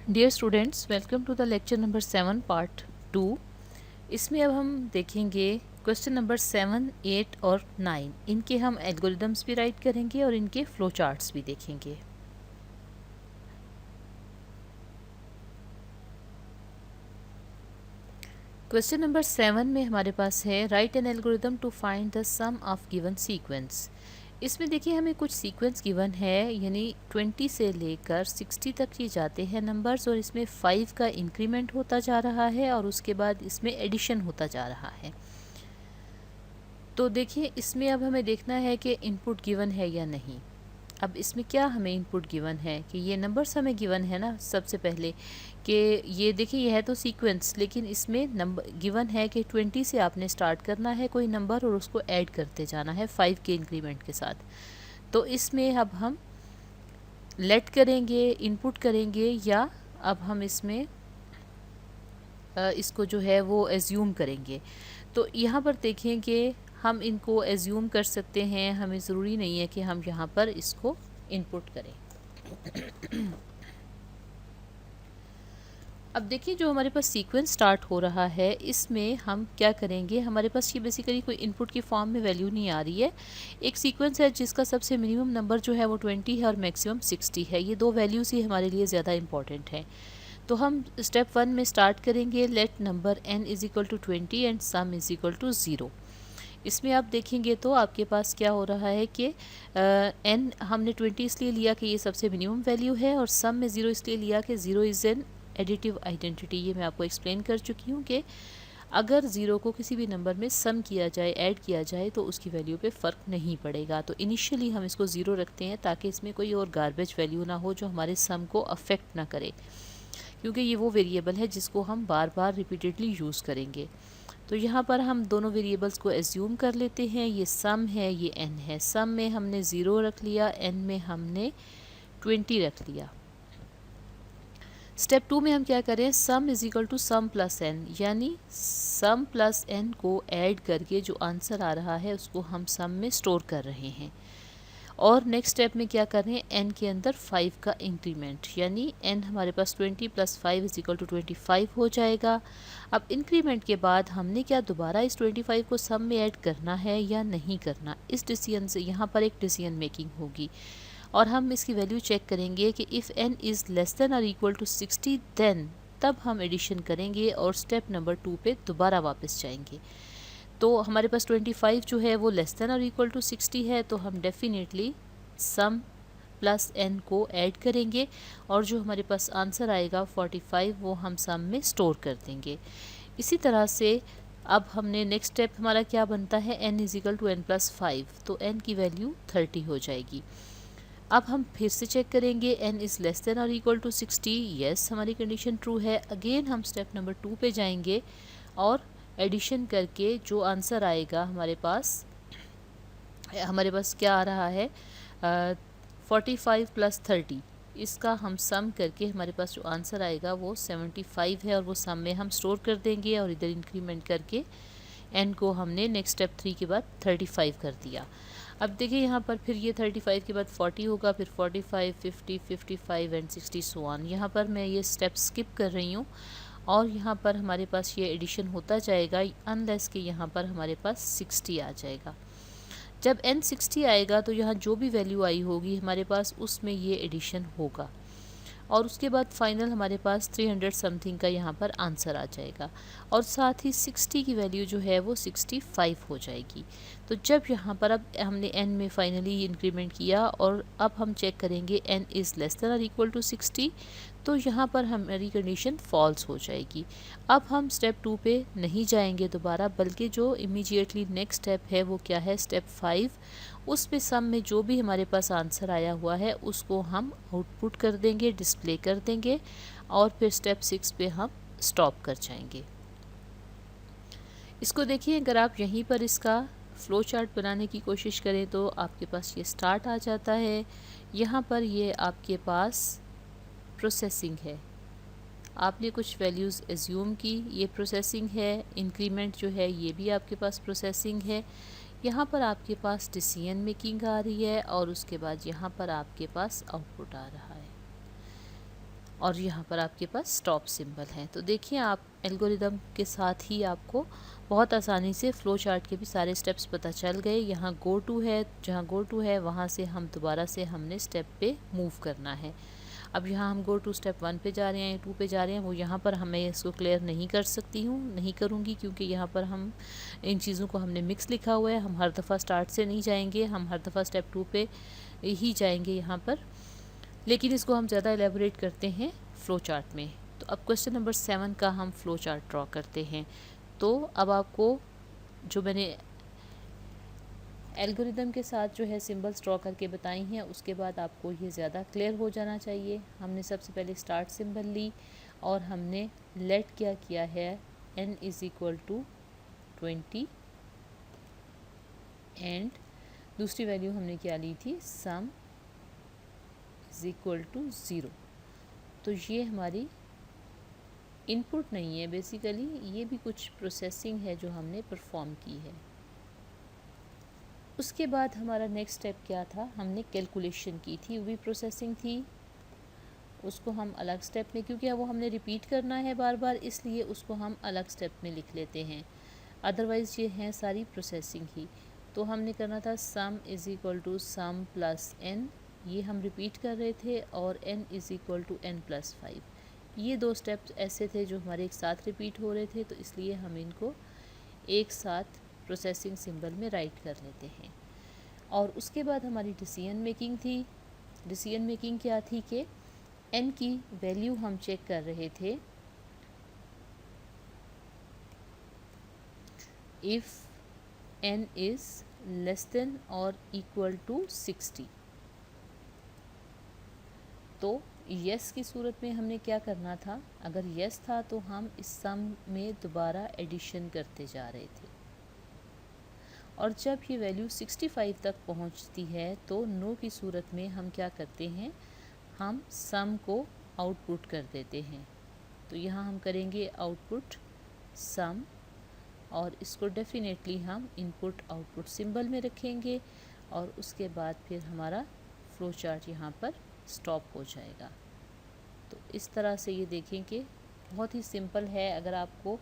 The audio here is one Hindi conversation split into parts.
Dear students, welcome to the lecture number 7 part 2। इसमें अब हम देखेंगे क्वेश्चन नंबर 7, 8 और 9। इनके हम एल्गोरिदम्स भी राइट करेंगे और इनके फ्लो चार्ट्स भी देखेंगे। क्वेश्चन नंबर 7 में हमारे पास है write an algorithm to find the sum of given sequence. इसमें देखिए हमें कुछ सीक्वेंस गिवन है, यानी 20 से लेकर 60 तक ये जाते हैं नंबर्स, और इसमें 5 का इंक्रीमेंट होता जा रहा है और उसके बाद इसमें एडिशन होता जा रहा है। तो देखिए इसमें अब हमें देखना है कि इनपुट गिवन है या नहीं। अब इसमें क्या हमें इनपुट गिवन है कि ये नंबर्स हमें गिवन है ना, सबसे पहले कि ये देखिए ये है तो सीक्वेंस, लेकिन इसमें नंबर गिवन है कि 20 से आपने स्टार्ट करना है कोई नंबर और उसको ऐड करते जाना है 5 के इंक्रीमेंट के साथ। तो इसमें अब हम लेट करेंगे, इनपुट करेंगे, या अब हम इसमें इसको जो है वो एज्यूम करेंगे। तो यहाँ पर देखें कि हम इनको एज्यूम कर सकते हैं, हमें ज़रूरी नहीं है कि हम यहाँ पर इसको इनपुट करें। अब देखिए जो हमारे पास सीक्वेंस स्टार्ट हो रहा है इसमें हम क्या करेंगे, हमारे पास ये बेसिकली कोई इनपुट की फॉर्म में वैल्यू नहीं आ रही है। एक सीक्वेंस है जिसका सबसे मिनिमम नंबर जो है वो 20 है और मैक्सिमम 60 है। ये दो वैल्यूज़ ही हमारे लिए ज़्यादा इंपॉर्टेंट हैं। तो हम स्टेप 1 में स्टार्ट करेंगे, let number n is equal to 20 and sum is equal to 0। इसमें आप देखेंगे तो आपके पास क्या हो रहा है कि n हमने 20 इसलिए लिया कि ये सबसे मिनिमम वैल्यू है, और सम में 0 इसलिए लिया कि 0 इज़ एन एडिटिव आइडेंटिटी। ये मैं आपको एक्सप्लेन कर चुकी हूँ कि अगर 0 को किसी भी नंबर में सम किया जाए, ऐड किया जाए, तो उसकी वैल्यू पे फ़र्क नहीं पड़ेगा। तो इनिशियली हम इसको 0 रखते हैं ताकि इसमें कोई और गार्बेज वैल्यू ना हो जो हमारे सम को अफेक्ट ना करे, क्योंकि ये वो वेरिएबल है जिसको हम बार बार रिपीटेडली यूज़ करेंगे। तो यहाँ पर हम दोनों वेरिएबल्स को एज्यूम कर लेते हैं। ये सम है, ये n है। सम में हमने 0 रख लिया, n में हमने 20 रख लिया। स्टेप 2 में हम क्या करें, sum is equal to sum plus n, यानी सम प्लस n को ऐड करके जो आंसर आ रहा है उसको हम सम में स्टोर कर रहे हैं। और नेक्स्ट स्टेप में क्या करें, n के अंदर 5 का इंक्रीमेंट, यानी n हमारे पास 20 प्लस 5 इज इक्वल टू 25 हो जाएगा। अब इंक्रीमेंट के बाद हमने क्या दोबारा इस 25 को सम में ऐड करना है या नहीं करना, इस डिसीजन से यहाँ पर एक डिसीजन मेकिंग होगी। और हम इसकी वैल्यू चेक करेंगे कि if n is less than और इक्वल टू 60 देन तब हम एडिशन करेंगे और स्टेप नंबर 2 पे दोबारा वापस जाएंगे। तो हमारे पास 25 जो है वो लेस देन और इक्वल टू 60 है, तो हम डेफिनेटली सम प्लस n को ऐड करेंगे और जो हमारे पास आंसर आएगा 45 वो हम सम में स्टोर कर देंगे। इसी तरह से अब हमने नेक्स्ट स्टेप हमारा क्या बनता है, n is equal to n plus 5, तो n की वैल्यू 30 हो जाएगी। अब हम फिर से चेक करेंगे n इज़ लेस देन और इक्वल टू 60, येस हमारी कंडीशन ट्रू है। अगेन हम स्टेप नंबर 2 पे जाएंगे और एडिशन करके जो आंसर आएगा हमारे पास क्या आ रहा है, 45 प्लस 30, इसका हम सम करके हमारे पास जो आंसर आएगा वो 75 है, और वो सम में हम स्टोर कर देंगे और इधर इंक्रीमेंट करके n को हमने नेक्स्ट स्टेप 3 के बाद 35 कर दिया। अब देखिए यहाँ पर फिर ये 35 के बाद 40 होगा, फिर 45, 50, 55 एंड 60 सो ऑन। यहाँ पर मैं ये स्टेप स्किप कर रही हूँ और यहाँ पर हमारे पास ये एडिशन होता जाएगा अनलेस कि यहाँ पर हमारे पास 60 आ जाएगा। जब n 60 आएगा तो यहाँ जो भी वैल्यू आई होगी हमारे पास उसमें ये एडिशन होगा, और उसके बाद फाइनल हमारे पास 300 समथिंग का यहाँ पर आंसर आ जाएगा, और साथ ही 60 की वैल्यू जो है वो 65 हो जाएगी। तो जब यहाँ पर अब हमने n में फाइनली इंक्रीमेंट किया और अब हम चेक करेंगे n इज़ लेस देन और इक्वल टू 60, तो यहाँ पर हमारी कंडीशन फॉल्स हो जाएगी। अब हम स्टेप 2 पे नहीं जाएंगे दोबारा, बल्कि जो इमीडिएटली नेक्स्ट स्टेप है वो क्या है, स्टेप 5। उस पे सम में जो भी हमारे पास आंसर आया हुआ है उसको हम आउटपुट कर देंगे, डिस्प्ले कर देंगे, और फिर स्टेप 6 पे हम स्टॉप कर जाएंगे। इसको देखिए, अगर आप यहीं पर इसका फ्लो चार्ट बनाने की कोशिश करें तो आपके पास ये स्टार्ट आ जाता है। यहाँ पर ये आपके पास प्रोसेसिंग है, आपने कुछ वैल्यूज़ एज्यूम की, ये प्रोसेसिंग है। इंक्रीमेंट जो है ये भी आपके पास प्रोसेसिंग है। यहाँ पर आपके पास डिसीजन मेकिंग आ रही है और उसके बाद यहाँ पर आपके पास आउटपुट आ रहा है। और यहाँ पर आपके पास स्टॉप सिंबल है। तो देखिए आप एल्गोरिदम के साथ ही आपको बहुत आसानी से फ्लो चार्ट के भी सारे स्टेप्स पता चल गए। यहाँ गो टू है, जहाँ गो टू है वहाँ से हम दोबारा से हमने स्टेप पे मूव करना है। अब यहाँ हम गो टू स्टेप 1 पे जा रहे हैं, 2 पे जा रहे हैं, वो यहाँ पर हमें इसको क्लियर नहीं कर सकती हूँ, नहीं करूँगी, क्योंकि यहाँ पर हम इन चीज़ों को हमने मिक्स लिखा हुआ है। हम हर दफ़ा स्टार्ट से नहीं जाएंगे, हम हर दफ़ा स्टेप 2 पे ही जाएंगे यहाँ पर, लेकिन इसको हम ज़्यादा एलेबोरेट करते हैं फ़्लो चार्ट में। तो अब क्वेश्चन नंबर 7 का हम फ़्लो चार्ट ड्रॉ करते हैं। तो अब आपको जो मैंने एल्गोरिदम के साथ जो है सिंबल्स ड्रॉ करके बताई हैं, उसके बाद आपको ये ज़्यादा क्लियर हो जाना चाहिए। हमने सबसे पहले स्टार्ट सिंबल ली और हमने लेट क्या किया है, n = 20 एंड दूसरी वैल्यू हमने क्या ली थी, सम = 0। तो ये हमारी इनपुट नहीं है, बेसिकली ये भी कुछ प्रोसेसिंग है जो हमने परफॉर्म की है। उसके बाद हमारा नेक्स्ट स्टेप क्या था, हमने कैलकुलेशन की थी, वो भी प्रोसेसिंग थी। उसको हम अलग स्टेप में, क्योंकि वो हमने रिपीट करना है बार बार, इसलिए उसको हम अलग स्टेप में लिख लेते हैं। अदरवाइज़ ये हैं सारी प्रोसेसिंग ही। तो हमने करना था सम = सम प्लस n, ये हम रिपीट कर रहे थे, और n = n+5। ये दो स्टेप्स ऐसे थे जो हमारे एक साथ रिपीट हो रहे थे, तो इसलिए हम इनको एक साथ प्रोसेसिंग सिंबल में राइट कर लेते हैं। और उसके बाद हमारी डिसीजन मेकिंग थी। डिसीजन मेकिंग क्या थी कि n की वैल्यू हम चेक कर रहे थे, if n is less than और इक्वल टू 60। तो यस की सूरत में हमने क्या करना था, अगर यस था तो हम इस सम में दोबारा एडिशन करते जा रहे थे, और जब ये वैल्यू 65 तक पहुंचती है तो नो की सूरत में हम क्या करते हैं, हम सम को आउटपुट कर देते हैं। तो यहाँ हम करेंगे आउटपुट सम, और इसको डेफिनेटली हम इनपुट आउटपुट सिंबल में रखेंगे, और उसके बाद फिर हमारा फ्लो चार्ट यहाँ पर स्टॉप हो जाएगा। तो इस तरह से ये देखें कि बहुत ही सिंपल है। अगर आपको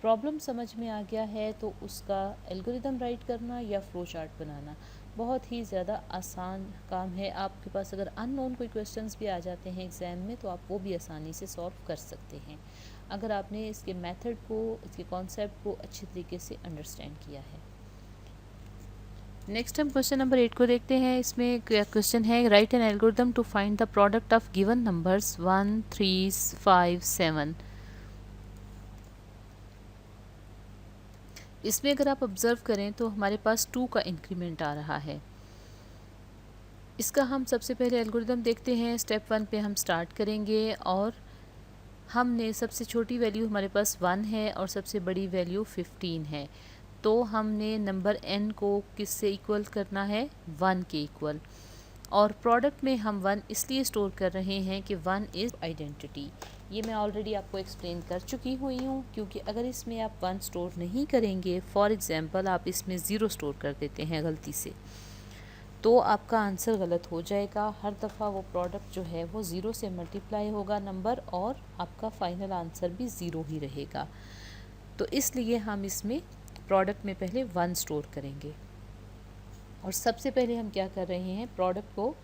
प्रॉब्लम समझ में आ गया है तो उसका एल्गोरिदम राइट करना या फ्लो चार्ट बनाना बहुत ही ज़्यादा आसान काम है। आपके पास अगर अननोन कोई क्वेश्चंस भी आ जाते हैं एग्ज़ाम में, तो आप वो भी आसानी से सॉल्व कर सकते हैं, अगर आपने इसके मेथड को, इसके कॉन्सेप्ट को अच्छी तरीके से अंडरस्टैंड किया है। नेक्स्ट हम क्वेश्चन नंबर 8 को देखते हैं। इसमें क्वेश्चन है, write an algorithm to find the product of given numbers 1, 3, 5, 7। इसमें अगर आप ऑब्ज़र्व करें तो हमारे पास 2 का इंक्रीमेंट आ रहा है। इसका हम सबसे पहले एल्गोरिदम देखते हैं। स्टेप 1 पे हम स्टार्ट करेंगे, और हमने सबसे छोटी वैल्यू हमारे पास 1 है और सबसे बड़ी वैल्यू 15 है। तो हमने नंबर n को किससे इक्वल करना है, 1 के इक्वल। और प्रोडक्ट में हम 1 इसलिए स्टोर कर रहे हैं कि 1 इज़ आइडेंटिटी। ये मैं ऑलरेडी आपको एक्सप्लेन कर चुकी हुई हूँ, क्योंकि अगर इसमें आप 1 स्टोर नहीं करेंगे, फॉर एग्ज़ाम्पल आप इसमें 0 स्टोर कर देते हैं गलती से, तो आपका आंसर गलत हो जाएगा। हर दफ़ा वो प्रोडक्ट जो है वो 0 से मल्टीप्लाई होगा नंबर, और आपका फाइनल आंसर भी 0 ही रहेगा। तो इसलिए हम इसमें प्रोडक्ट में पहले 1 स्टोर करेंगे, और सबसे पहले हम क्या कर रहे हैं, प्रोडक्ट को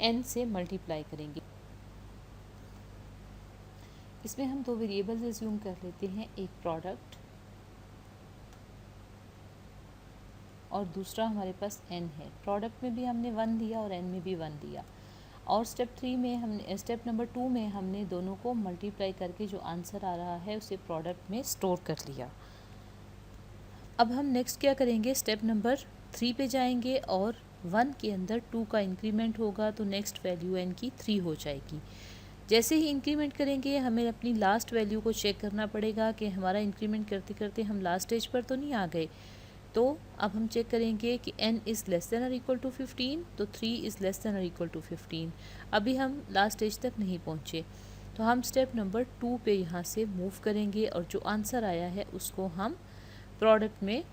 n से मल्टीप्लाई करेंगे। इसमें हम 2 वेरिएबल्स एज्यूम कर लेते हैं, एक प्रोडक्ट और दूसरा हमारे पास n है। प्रोडक्ट में भी हमने 1 दिया और n में भी 1 दिया, और स्टेप नंबर 2 में हमने दोनों को मल्टीप्लाई करके जो आंसर आ रहा है उसे प्रोडक्ट में स्टोर कर लिया। अब हम नेक्स्ट क्या करेंगे, स्टेप नंबर 3 पे जाएंगे, और 1 के अंदर 2 का इंक्रीमेंट होगा, तो नेक्स्ट वैल्यू n की 3 हो जाएगी। जैसे ही इंक्रीमेंट करेंगे हमें अपनी लास्ट वैल्यू को चेक करना पड़ेगा कि हमारा इंक्रीमेंट करते करते हम लास्ट स्टेज पर तो नहीं आ गए। तो अब हम चेक करेंगे कि n इज़ लेस देन और इक्वल टू 15, तो 3 इज़ लेस देन और इक्वल टू 15। अभी हम लास्ट स्टेज तक नहीं पहुँचे, तो हम स्टेप नंबर 2 पे यहाँ से मूव करेंगे, और जो आंसर आया है उसको हम प्रोडक्ट में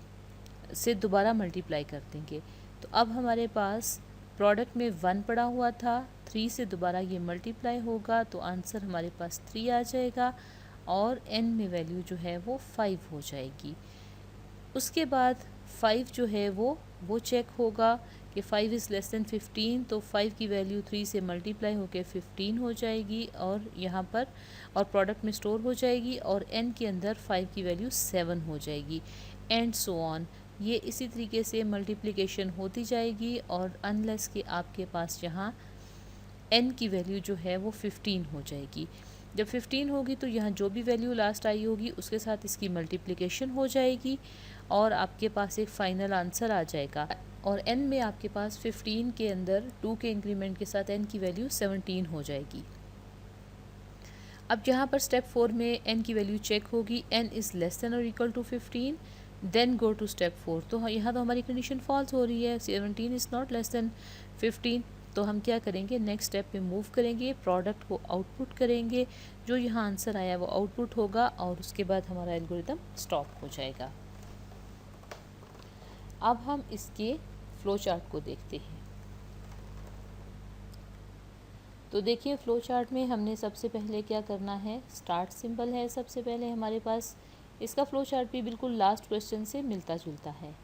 से दोबारा मल्टीप्लाई कर देंगे। तो अब हमारे पास प्रोडक्ट में 1 पड़ा हुआ था, 3 से दोबारा ये मल्टीप्लाई होगा तो आंसर हमारे पास 3 आ जाएगा और n में वैल्यू जो है वो 5 हो जाएगी। उसके बाद 5 जो है वो चेक होगा कि 5 इज़ लेस देन 15, तो 5 की वैल्यू 3 से मल्टीप्लाई होकर 15 हो जाएगी और यहाँ पर और प्रोडक्ट में स्टोर हो जाएगी और n के अंदर 5 की वैल्यू 7 हो जाएगी एंड सो ऑन। ये इसी तरीके से मल्टीप्लिकेशन होती जाएगी और अनलेस कि आपके पास यहाँ n की वैल्यू जो है वो 15 हो जाएगी। जब 15 होगी तो यहाँ जो भी वैल्यू लास्ट आई होगी उसके साथ इसकी मल्टीप्लिकेशन हो जाएगी और आपके पास एक फ़ाइनल आंसर आ जाएगा और n में आपके पास 15 के अंदर 2 के इंक्रीमेंट के साथ n की वैल्यू 17 हो जाएगी। अब यहाँ पर स्टेप 4 में n की वैल्यू चेक होगी, n इज़ लेस देन और equal to 15, then go to step 4। तो यहाँ तो हमारी कंडीशन फॉल्स हो रही है, 17 इज़ नॉट लेस देन 15। तो हम क्या करेंगे, नेक्स्ट स्टेप पे मूव करेंगे, प्रोडक्ट को आउटपुट करेंगे, जो यहाँ आंसर आया वो आउटपुट होगा और उसके बाद हमारा एल्गोरिदम स्टॉप हो जाएगा। अब हम इसके फ्लो चार्ट को देखते हैं। तो देखिए फ्लो चार्ट में हमने सबसे पहले क्या करना है, स्टार्ट सिंबल है सबसे पहले हमारे पास। इसका फ्लो चार्ट भी बिल्कुल लास्ट क्वेश्चन से मिलता जुलता है।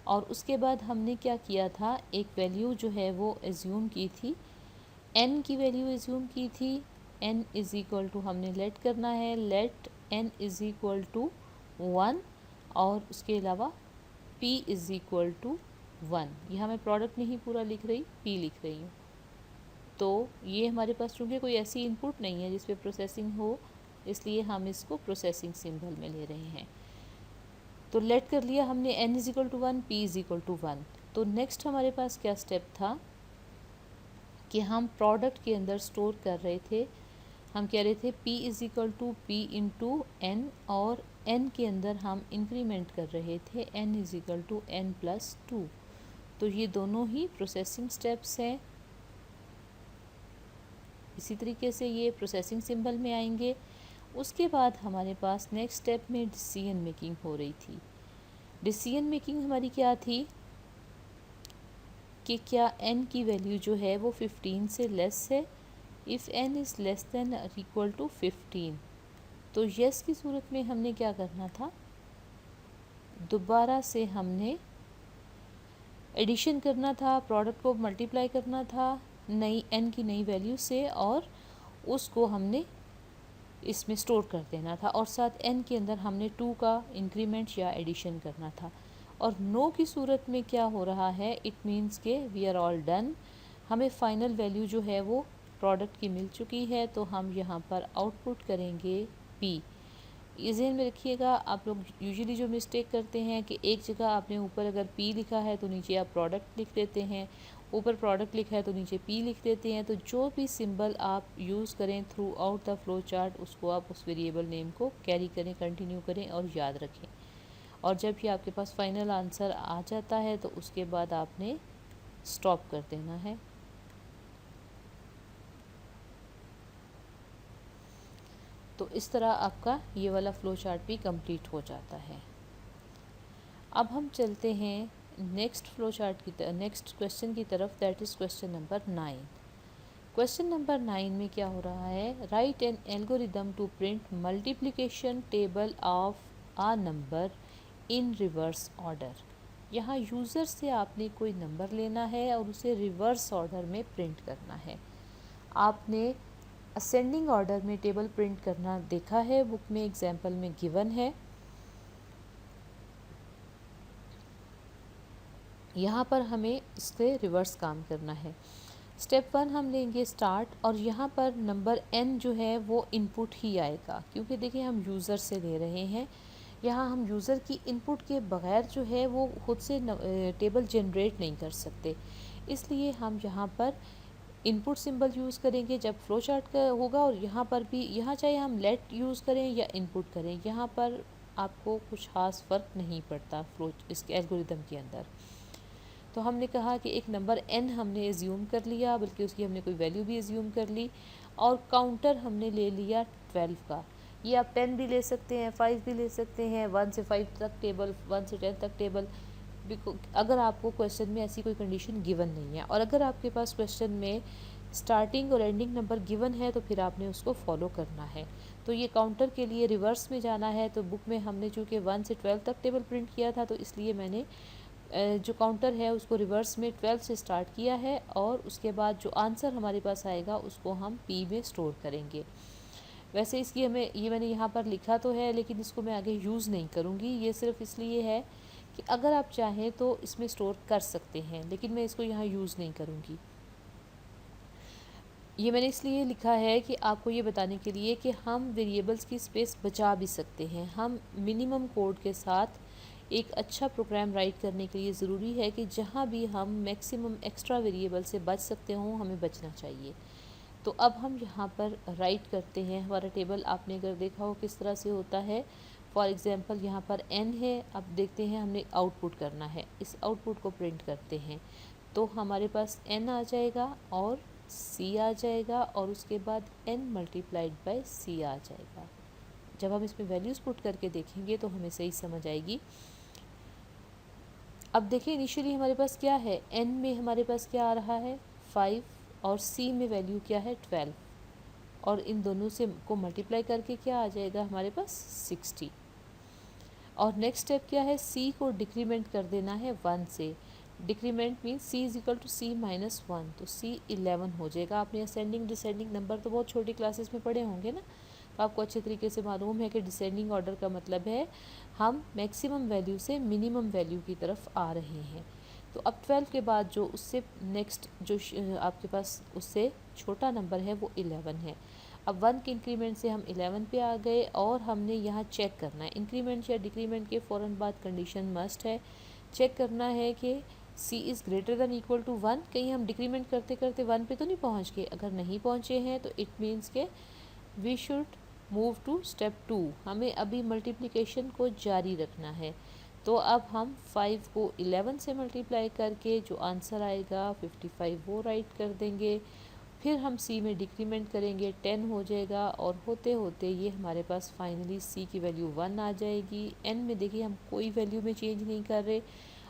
और उसके बाद हमने क्या किया था, एक वैल्यू जो है वो एज्यूम की थी, n की वैल्यू एज्यूम की थी। n इज़ इक्वल टू हमने लेट करना है, let n is equal to 1 और उसके अलावा p इज़ इक्वल टू 1। यहाँ मैं प्रोडक्ट नहीं पूरा लिख रही, p लिख रही हूँ। तो ये हमारे पास चूँकि कोई ऐसी इनपुट नहीं है जिस पे प्रोसेसिंग हो, इसलिए हम इसको प्रोसेसिंग सिंबल में ले रहे हैं। तो लेट कर लिया हमने n is equal to 1, p is equal to 1। तो नेक्स्ट हमारे पास क्या स्टेप था कि हम प्रोडक्ट के अंदर स्टोर कर रहे थे, हम कह रहे थे p is equal to p into n और n के अंदर हम इंक्रीमेंट कर रहे थे n is equal to n plus 2। तो ये दोनों ही प्रोसेसिंग स्टेप्स हैं। इसी तरीके से ये प्रोसेसिंग सिंबल में आएंगे। उसके बाद हमारे पास नेक्स्ट स्टेप में डिसीजन मेकिंग हो रही थी। डिसीजन मेकिंग हमारी क्या थी कि क्या n की वैल्यू जो है वो 15 से लेस है, if n is less than और इक्वल टू 15। तो यस की सूरत में हमने क्या करना था, दोबारा से हमने एडिशन करना था, प्रोडक्ट को मल्टीप्लाई करना था नई n की नई वैल्यू से और उसको हमने इसमें स्टोर कर देना था और साथ n के अंदर हमने 2 का इंक्रीमेंट या एडिशन करना था। और नो की सूरत में क्या हो रहा है, इट मीन्स के वी आर ऑल डन, हमें फ़ाइनल वैल्यू जो है वो प्रोडक्ट की मिल चुकी है। तो हम यहाँ पर आउटपुट करेंगे p। इस ध्यान में रखिएगा, आप लोग यूजुअली जो मिस्टेक करते हैं कि एक जगह आपने ऊपर अगर p लिखा है तो नीचे आप प्रोडक्ट लिख देते हैं, ऊपर प्रोडक्ट लिखा है तो नीचे p लिख देते हैं। तो जो भी सिंबल आप यूज़ करें through out the flow chart, उसको आप उस वेरिएबल नेम को कैरी करें, कंटिन्यू करें और याद रखें। और जब भी आपके पास फाइनल आंसर आ जाता है तो उसके बाद आपने स्टॉप कर देना है। तो इस तरह आपका ये वाला फ्लो चार्ट भी कंप्लीट हो जाता है। अब हम चलते हैं नेक्स्ट फ्लो चार्ट की नेक्स्ट क्वेश्चन की तरफ, that is question number 9। Question number 9 में क्या हो रहा है, write an algorithm to print multiplication table of a number in reverse order. यहाँ यूज़र से आपने कोई नंबर लेना है और उसे रिवर्स ऑर्डर में प्रिंट करना है। आपने असेंडिंग ऑर्डर में टेबल प्रिंट करना देखा है, बुक में एग्जाम्पल में गिवन है। यहाँ पर हमें इससे रिवर्स काम करना है। स्टेप 1 हम लेंगे स्टार्ट और यहाँ पर नंबर n जो है वो इनपुट ही आएगा, क्योंकि देखिए हम यूज़र से ले रहे हैं। यहाँ हम यूज़र की इनपुट के बगैर जो है वो खुद से टेबल जनरेट नहीं कर सकते, इसलिए हम यहाँ पर इनपुट सिंबल यूज़ करेंगे जब फ्लो चार्ट का होगा। और यहाँ पर भी, यहाँ चाहे हम लेट यूज़ करें या इनपुट करें, यहाँ पर आपको कुछ खास फ़र्क नहीं पड़ता फ्लो इसके एल्गोरिदम के अंदर। तो हमने कहा कि एक नंबर n हमने एज्यूम कर लिया, बल्कि उसकी हमने कोई वैल्यू भी एज्यूम कर ली और काउंटर हमने ले लिया 12 का। ये आप 10 भी ले सकते हैं, 5 भी ले सकते हैं, 1 से 5 तक टेबल, 1 से 10 तक टेबल, अगर आपको क्वेश्चन में ऐसी कोई कंडीशन गिवन नहीं है, और अगर आपके पास क्वेश्चन में स्टार्टिंग और एंडिंग नंबर गिवन है तो फिर आपने उसको फॉलो करना है। तो ये काउंटर के लिए रिवर्स में जाना है, तो बुक में हमने चूँकि 1 से 12 तक टेबल प्रिंट किया था, तो इसलिए मैंने जो काउंटर है उसको रिवर्स में 12 से स्टार्ट किया है, और उसके बाद जो आंसर हमारे पास आएगा उसको हम पी में स्टोर करेंगे। वैसे इसकी हमें ये मैंने यहाँ पर लिखा तो है, लेकिन इसको मैं आगे यूज़ नहीं करूँगी। ये सिर्फ इसलिए है कि अगर आप चाहें तो इसमें स्टोर कर सकते हैं, लेकिन मैं इसको यहाँ यूज़ नहीं करूँगी। ये मैंने इसलिए लिखा है कि आपको ये बताने के लिए कि हम वेरिएबल्स की स्पेस बचा भी सकते हैं। हम मिनिमम कोड के साथ एक अच्छा प्रोग्राम राइट करने के लिए ज़रूरी है कि जहाँ भी हम मैक्सिमम एक्स्ट्रा वेरिएबल से बच सकते हों, हमें बचना चाहिए। तो अब हम यहाँ पर राइट करते हैं। हमारा टेबल आपने अगर देखा हो किस तरह से होता है। फॉर एग्ज़ाम्पल यहाँ पर n है, अब देखते हैं हमने आउटपुट करना है, इस आउटपुट को प्रिंट करते हैं। तो हमारे पास n आ जाएगा और c आ जाएगा, और उसके बाद n मल्टीप्लाइड बाय c आ जाएगा। जब हम इसमें वैल्यूज़ पुट करके देखेंगे तो हमें सही समझ आएगी। अब देखिए इनिशियली हमारे पास क्या है, n में हमारे पास क्या आ रहा है 5, और c में वैल्यू क्या है 12, और इन दोनों से को मल्टीप्लाई करके क्या आ जाएगा हमारे पास 60। और नेक्स्ट स्टेप क्या है, c को डिक्रीमेंट कर देना है 1 से। Decrement means c is equal to c minus 1, तो c 11 हो जाएगा। आपने असेंडिंग डिसेंडिंग नंबर तो बहुत छोटी क्लासेस में पढ़े होंगे ना, तो आपको अच्छे तरीके से मालूम है कि डिसेंडिंग ऑर्डर का मतलब है हम मैक्सिमम वैल्यू से मिनिमम वैल्यू की तरफ आ रहे हैं। तो अब 12 के बाद जो उससे नेक्स्ट जो आपके पास उससे छोटा नंबर है वो 11 है। अब 1 के इंक्रीमेंट से हम 11 पे आ गए, और हमने यहाँ चेक करना है इंक्रीमेंट या डिक्रीमेंट के फ़ौरन बाद कंडीशन मस्ट है, चेक करना है कि c is greater than equal to 1। कहीं हम डिक्रीमेंट करते करते 1 पे तो नहीं पहुँच गए। अगर नहीं पहुँचे हैं तो इट मीन्स के we should move to step 2। हमें अभी मल्टीप्लिकेशन को जारी रखना है। तो अब हम 5 को 11 से मल्टीप्लाई करके जो आंसर आएगा 55 वो राइट कर देंगे। फिर हम c में डिक्रीमेंट करेंगे, 10 हो जाएगा, और होते होते ये हमारे पास फाइनली c की वैल्यू 1 आ जाएगी। n में देखिए हम कोई वैल्यू में चेंज नहीं कर रहे,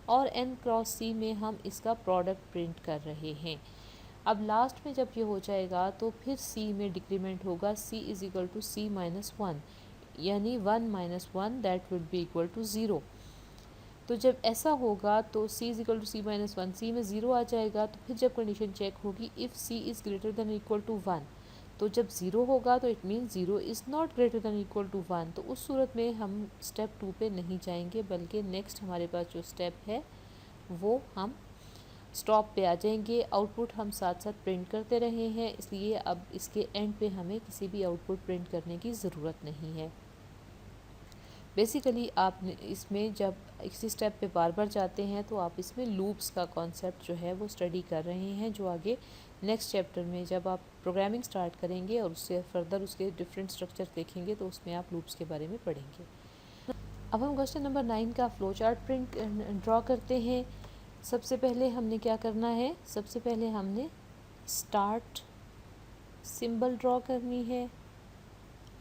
और n क्रॉस c में हम इसका प्रोडक्ट प्रिंट कर रहे हैं। अब लास्ट में जब ये हो जाएगा तो फिर c में डिक्रीमेंट होगा, c is equal to c minus 1, यानी 1 minus 1 that will be equal to 0। तो जब ऐसा होगा तो c is equal to c minus 1, c में 0 आ जाएगा। तो फिर जब कंडीशन चेक होगी if c is greater than equal to 1, तो जब 0 होगा तो it means 0 is not greater than equal to 1। तो उस सूरत में हम स्टेप 2 पे नहीं जाएंगे, बल्कि नेक्स्ट हमारे पास जो स्टेप है वो हम स्टॉप पे आ जाएंगे। आउटपुट हम साथ साथ प्रिंट करते रहे हैं, इसलिए अब इसके एंड पे हमें किसी भी आउटपुट प्रिंट करने की ज़रूरत नहीं है। बेसिकली आप इसमें जब इसी स्टेप पे बार बार जाते हैं तो आप इसमें लूप्स का कॉन्सेप्ट जो है वो स्टडी कर रहे हैं, जो आगे नेक्स्ट चैप्टर में जब आप प्रोग्रामिंग स्टार्ट करेंगे और उससे फर्दर उसके डिफरेंट स्ट्रक्चर देखेंगे तो उसमें आप लूप्स के बारे में पढ़ेंगे। अब हम क्वेश्चन नंबर 9 का फ्लो चार्ट प्रिंट ड्रॉ करते हैं। सबसे पहले हमने क्या करना है, सबसे पहले हमने स्टार्ट सिंबल ड्रॉ करनी है,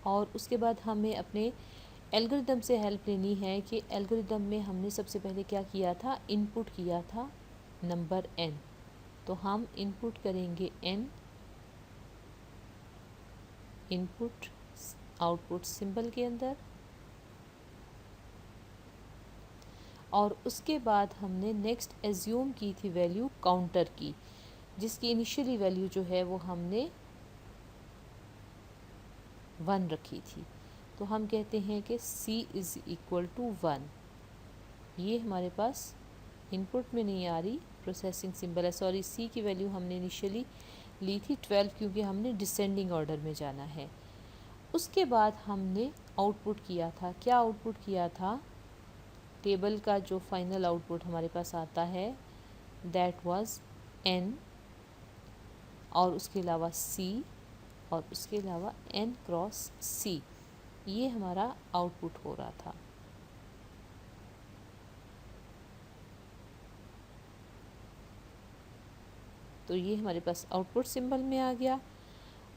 और उसके बाद हमें अपने एल्गोरिदम से हेल्प लेनी है कि एल्गोरिदम में हमने सबसे पहले क्या किया था, इनपुट किया था नंबर n। तो हम इनपुट करेंगे n, इनपुट आउटपुट सिंबल के अंदर, और उसके बाद हमने नेक्स्ट एज्यूम की थी वैल्यू काउंटर की, जिसकी इनिशियली वैल्यू जो है वो हमने 1 रखी थी। तो हम कहते हैं कि c इज़ इक्वल टू 1। ये हमारे पास इनपुट में नहीं आ रही, प्रोसेसिंग सिंबल है, सॉरी c की वैल्यू हमने इनिशियली ली थी 12, क्योंकि हमने डिसेंडिंग ऑर्डर में जाना है। उसके बाद हमने आउटपुट किया था, क्या आउटपुट किया था, टेबल का जो फाइनल आउटपुट हमारे पास आता है दैट वाज n, और उसके अलावा c, और उसके अलावा n क्रॉस c, ये हमारा आउटपुट हो रहा था। तो ये हमारे पास आउटपुट सिंबल में आ गया।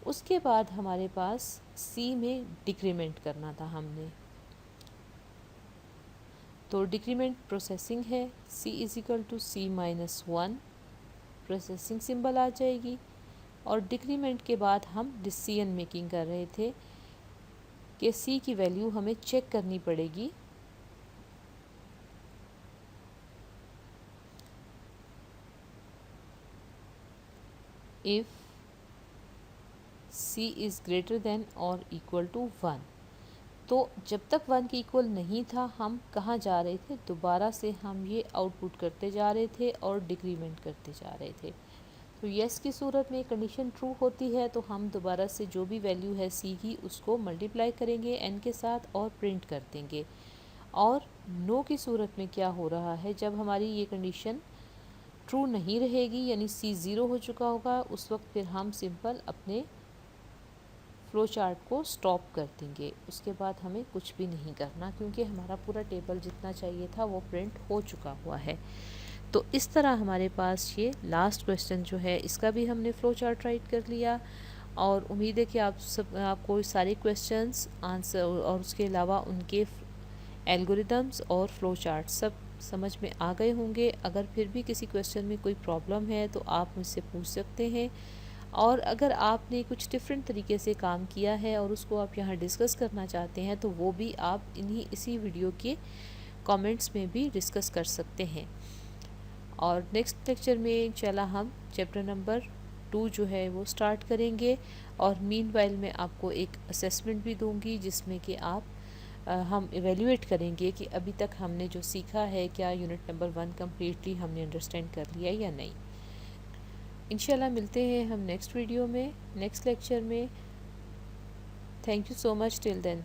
उसके बाद हमारे पास c में डिक्रीमेंट करना था हमने। तो डिक्रीमेंट प्रोसेसिंग है, C = C-1 प्रोसेसिंग सिंबल आ जाएगी। और डिक्रीमेंट के बाद हम डिसीजन मेकिंग कर रहे थे कि C की वैल्यू हमें चेक करनी पड़ेगी। If C is greater than और इक्वल टू 1। तो जब तक 1 के इक्वल नहीं था हम कहाँ जा रहे थे, दोबारा से हम ये आउटपुट करते जा रहे थे और डिक्रीमेंट करते जा रहे थे। तो येस की सूरत में कंडीशन ट्रू होती है तो हम दोबारा से जो भी वैल्यू है C की उसको मल्टीप्लाई करेंगे n के साथ और प्रिंट कर देंगे। और नो की सूरत में क्या हो रहा है, जब हमारी ये कंडीशन ट्रू नहीं रहेगी यानी C 0 हो चुका होगा, उस वक्त फिर हम सिंपल अपने फ्लो चार्ट को स्टॉप कर देंगे। उसके बाद हमें कुछ भी नहीं करना क्योंकि हमारा पूरा टेबल जितना चाहिए था वो प्रिंट हो चुका हुआ है। तो इस तरह हमारे पास ये लास्ट क्वेश्चन जो है इसका भी हमने फ्लो चार्ट राइट कर लिया। और उम्मीद है कि आपको सारे क्वेश्चंस आंसर और उसके अलावा उनके एल्गोरिदम्स और फ्लो चार्ट सब समझ में आ गए होंगे। अगर फिर भी किसी क्वेश्चन में कोई प्रॉब्लम है तो आप मुझसे पूछ सकते हैं। और अगर आपने कुछ डिफरेंट तरीके से काम किया है और उसको आप यहाँ डिस्कस करना चाहते हैं तो वो भी आप इसी वीडियो के कमेंट्स में भी डिस्कस कर सकते हैं। और नेक्स्ट लेक्चर में इंशाल्लाह हम चैप्टर नंबर 2 जो है वो स्टार्ट करेंगे। और मीनवाइल मैं आपको एक असेसमेंट भी दूंगी जिसमें कि हम इवेल्युएट करेंगे कि अभी तक हमने जो सीखा है क्या यूनिट नंबर 1 कम्प्लीटली हमने अंडरस्टैंड कर लिया या नहीं। इंशाल्लाह मिलते हैं हम नेक्स्ट वीडियो में, नेक्स्ट लेक्चर में। Thank you so much till then.